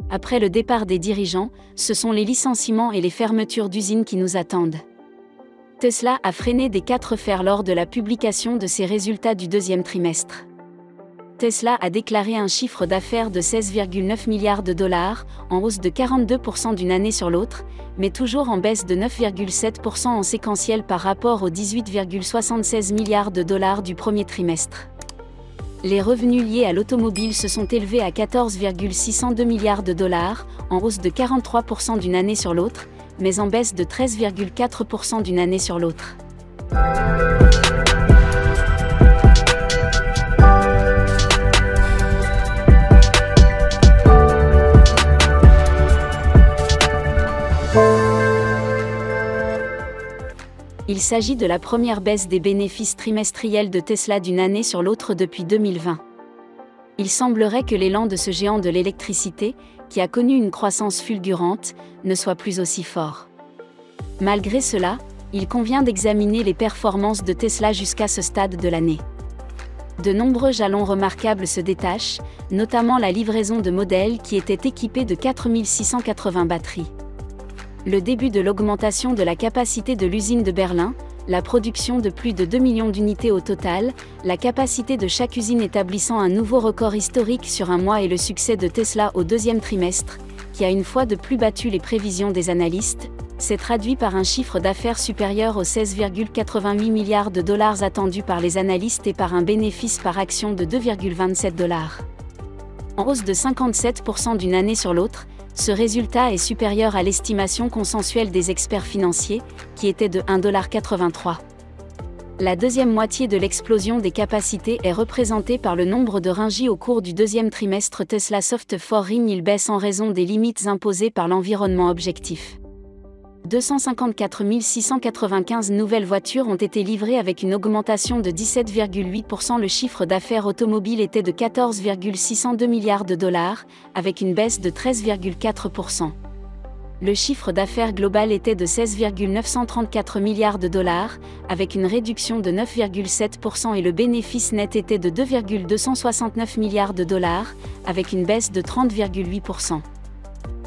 Après le départ des dirigeants, ce sont les licenciements et les fermetures d'usines qui nous attendent. Tesla a freiné des 4 fers lors de la publication de ses résultats du deuxième trimestre. Tesla a déclaré un chiffre d'affaires de 16,9 milliards de dollars, en hausse de 42% d'une année sur l'autre, mais toujours en baisse de 9,7% en séquentiel par rapport aux 18,76 milliards de dollars du premier trimestre. Les revenus liés à l'automobile se sont élevés à 14,602 milliards de dollars, en hausse de 43% d'une année sur l'autre, mais en baisse de 13,4% d'une année sur l'autre. Il s'agit de la première baisse des bénéfices trimestriels de Tesla d'une année sur l'autre depuis 2020. Il semblerait que l'élan de ce géant de l'électricité, qui a connu une croissance fulgurante, ne soit plus aussi fort. Malgré cela, il convient d'examiner les performances de Tesla jusqu'à ce stade de l'année. De nombreux jalons remarquables se détachent, notamment la livraison de modèles qui étaient équipés de 4680 batteries. Le début de l'augmentation de la capacité de l'usine de Berlin, la production de plus de 2 millions d'unités au total, la capacité de chaque usine établissant un nouveau record historique sur un mois et le succès de Tesla au deuxième trimestre, qui a une fois de plus battu les prévisions des analystes, s'est traduit par un chiffre d'affaires supérieur aux 16,88 milliards de dollars attendus par les analystes et par un bénéfice par action de 2,27 dollars. En hausse de 57% d'une année sur l'autre, ce résultat est supérieur à l'estimation consensuelle des experts financiers, qui était de 1,83 $. La deuxième moitié de l'explosion des capacités est représentée par le nombre de ringies au cours du deuxième trimestre. Tesla Soft for Ring il baisse en raison des limites imposées par l'environnement objectif. 254 695 nouvelles voitures ont été livrées avec une augmentation de 17,8%. Le chiffre d'affaires automobile était de 14,602 milliards de dollars, avec une baisse de 13,4%. Le chiffre d'affaires global était de 16,934 milliards de dollars, avec une réduction de 9,7% et le bénéfice net était de 2,269 milliards de dollars, avec une baisse de 30,8%.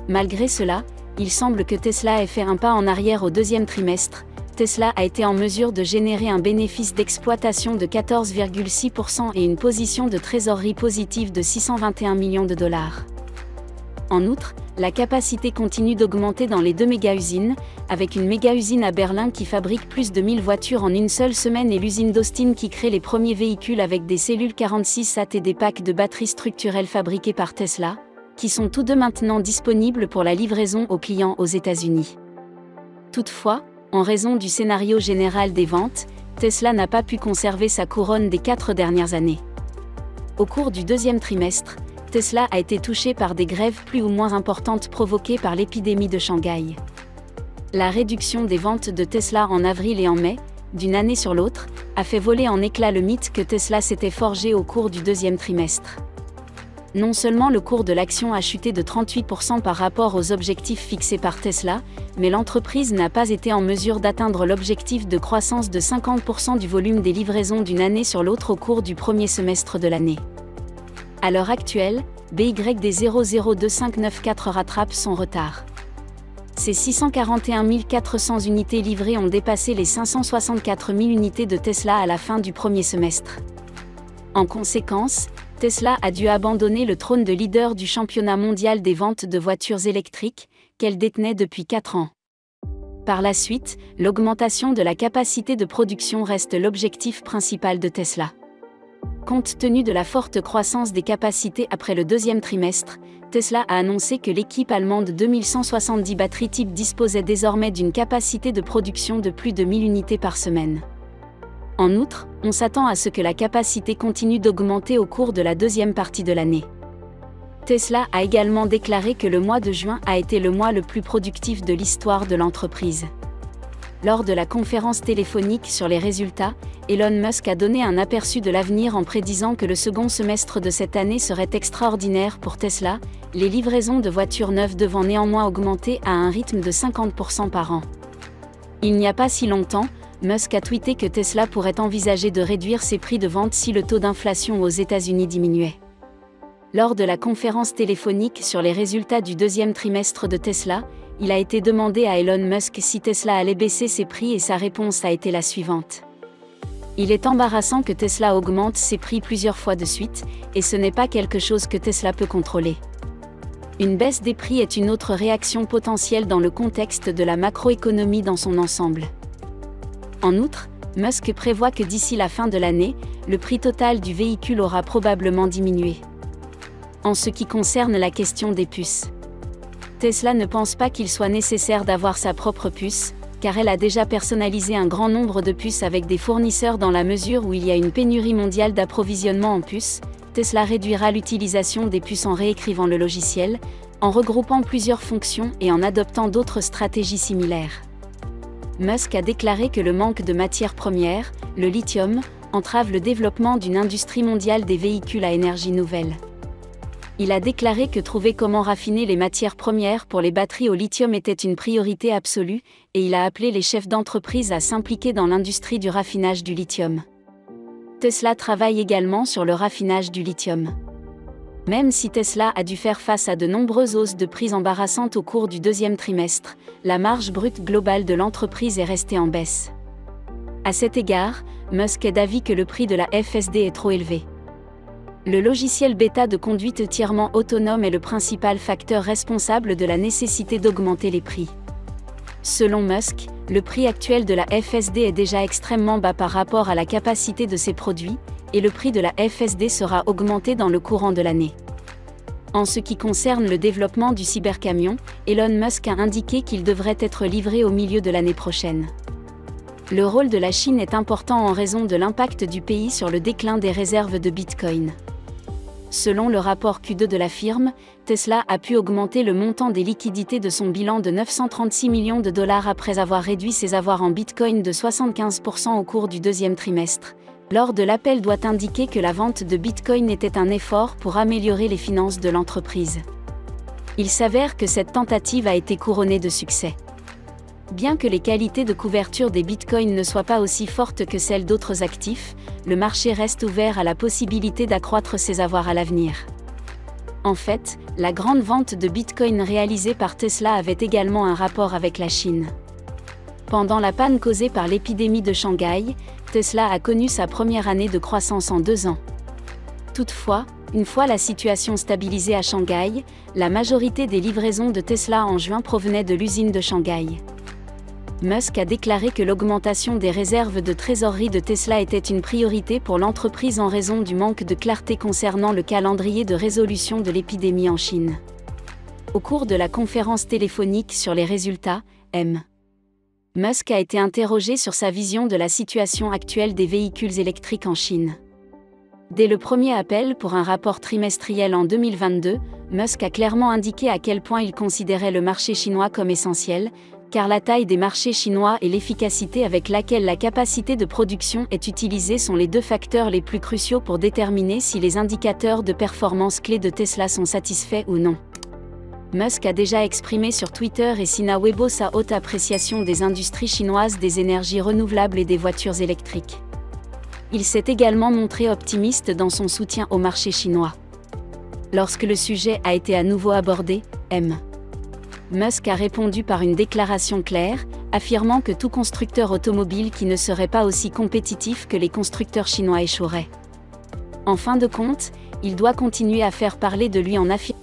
Malgré cela, il semble que Tesla ait fait un pas en arrière au deuxième trimestre. Tesla a été en mesure de générer un bénéfice d'exploitation de 14,6% et une position de trésorerie positive de 621 millions de dollars. En outre, la capacité continue d'augmenter dans les 2 méga-usines, avec une méga-usine à Berlin qui fabrique plus de 1000 voitures en une seule semaine et l'usine d'Austin qui crée les premiers véhicules avec des cellules 46 AT et des packs de batteries structurelles fabriqués par Tesla, qui sont tous deux maintenant disponibles pour la livraison aux clients aux États-Unis. Toutefois, en raison du scénario général des ventes, Tesla n'a pas pu conserver sa couronne des 4 dernières années. Au cours du deuxième trimestre, Tesla a été touché par des grèves plus ou moins importantes provoquées par l'épidémie de Shanghai. La réduction des ventes de Tesla en avril et en mai, d'une année sur l'autre, a fait voler en éclats le mythe que Tesla s'était forgé au cours du deuxième trimestre. Non seulement le cours de l'action a chuté de 38% par rapport aux objectifs fixés par Tesla, mais l'entreprise n'a pas été en mesure d'atteindre l'objectif de croissance de 50% du volume des livraisons d'une année sur l'autre au cours du premier semestre de l'année. À l'heure actuelle, BYD 00259 rattrape son retard. Ces 641 400 unités livrées ont dépassé les 564 000 unités de Tesla à la fin du premier semestre. En conséquence, Tesla a dû abandonner le trône de leader du championnat mondial des ventes de voitures électriques, qu'elle détenait depuis 4 ans. Par la suite, l'augmentation de la capacité de production reste l'objectif principal de Tesla. Compte tenu de la forte croissance des capacités après le deuxième trimestre, Tesla a annoncé que l'équipe allemande 2170 batteries type disposait désormais d'une capacité de production de plus de 1000 unités par semaine. En outre, on s'attend à ce que la capacité continue d'augmenter au cours de la deuxième partie de l'année. Tesla a également déclaré que le mois de juin a été le mois le plus productif de l'histoire de l'entreprise. Lors de la conférence téléphonique sur les résultats, Elon Musk a donné un aperçu de l'avenir en prédisant que le second semestre de cette année serait extraordinaire pour Tesla, les livraisons de voitures neuves devant néanmoins augmenter à un rythme de 50% par an. Il n'y a pas si longtemps, Musk a tweeté que Tesla pourrait envisager de réduire ses prix de vente si le taux d'inflation aux États-Unis diminuait. Lors de la conférence téléphonique sur les résultats du deuxième trimestre de Tesla, il a été demandé à Elon Musk si Tesla allait baisser ses prix et sa réponse a été la suivante. Il est embarrassant que Tesla augmente ses prix plusieurs fois de suite, et ce n'est pas quelque chose que Tesla peut contrôler. Une baisse des prix est une autre réaction potentielle dans le contexte de la macroéconomie dans son ensemble. En outre, Musk prévoit que d'ici la fin de l'année, le prix total du véhicule aura probablement diminué. En ce qui concerne la question des puces, Tesla ne pense pas qu'il soit nécessaire d'avoir sa propre puce, car elle a déjà personnalisé un grand nombre de puces avec des fournisseurs dans la mesure où il y a une pénurie mondiale d'approvisionnement en puces. Tesla réduira l'utilisation des puces en réécrivant le logiciel, en regroupant plusieurs fonctions et en adoptant d'autres stratégies similaires. Musk a déclaré que le manque de matières premières, le lithium, entrave le développement d'une industrie mondiale des véhicules à énergie nouvelle. Il a déclaré que trouver comment raffiner les matières premières pour les batteries au lithium était une priorité absolue, et il a appelé les chefs d'entreprise à s'impliquer dans l'industrie du raffinage du lithium. Tesla travaille également sur le raffinage du lithium. Même si Tesla a dû faire face à de nombreuses hausses de prix embarrassantes au cours du deuxième trimestre, la marge brute globale de l'entreprise est restée en baisse. À cet égard, Musk est d'avis que le prix de la FSD est trop élevé. Le logiciel bêta de conduite entièrement autonome est le principal facteur responsable de la nécessité d'augmenter les prix. Selon Musk, le prix actuel de la FSD est déjà extrêmement bas par rapport à la capacité de ses produits, et le prix de la FSD sera augmenté dans le courant de l'année. En ce qui concerne le développement du cybercamion, Elon Musk a indiqué qu'il devrait être livré au milieu de l'année prochaine. Le rôle de la Chine est important en raison de l'impact du pays sur le déclin des réserves de Bitcoin. Selon le rapport Q2 de la firme, Tesla a pu augmenter le montant des liquidités de son bilan de 936 millions de dollars après avoir réduit ses avoirs en Bitcoin de 75% au cours du deuxième trimestre. Lors de l'appel doit indiquer que la vente de Bitcoin était un effort pour améliorer les finances de l'entreprise. Il s'avère que cette tentative a été couronnée de succès. Bien que les qualités de couverture des bitcoins ne soient pas aussi fortes que celles d'autres actifs, le marché reste ouvert à la possibilité d'accroître ses avoirs à l'avenir. En fait, la grande vente de bitcoin réalisée par Tesla avait également un rapport avec la Chine. Pendant la panne causée par l'épidémie de Shanghai, Tesla a connu sa première année de croissance en 2 ans. Toutefois, une fois la situation stabilisée à Shanghai, la majorité des livraisons de Tesla en juin provenaient de l'usine de Shanghai. Musk a déclaré que l'augmentation des réserves de trésorerie de Tesla était une priorité pour l'entreprise en raison du manque de clarté concernant le calendrier de résolution de l'épidémie en Chine. Au cours de la conférence téléphonique sur les résultats, Musk a été interrogé sur sa vision de la situation actuelle des véhicules électriques en Chine. Dès le premier appel pour un rapport trimestriel en 2022, Musk a clairement indiqué à quel point il considérait le marché chinois comme essentiel, car la taille des marchés chinois et l'efficacité avec laquelle la capacité de production est utilisée sont les 2 facteurs les plus cruciaux pour déterminer si les indicateurs de performance clés de Tesla sont satisfaits ou non. Musk a déjà exprimé sur Twitter et Sina Weibo sa haute appréciation des industries chinoises des énergies renouvelables et des voitures électriques. Il s'est également montré optimiste dans son soutien au marché chinois. Lorsque le sujet a été à nouveau abordé, Musk a répondu par une déclaration claire, affirmant que tout constructeur automobile qui ne serait pas aussi compétitif que les constructeurs chinois échouerait. En fin de compte, il doit continuer à faire parler de lui en affirmant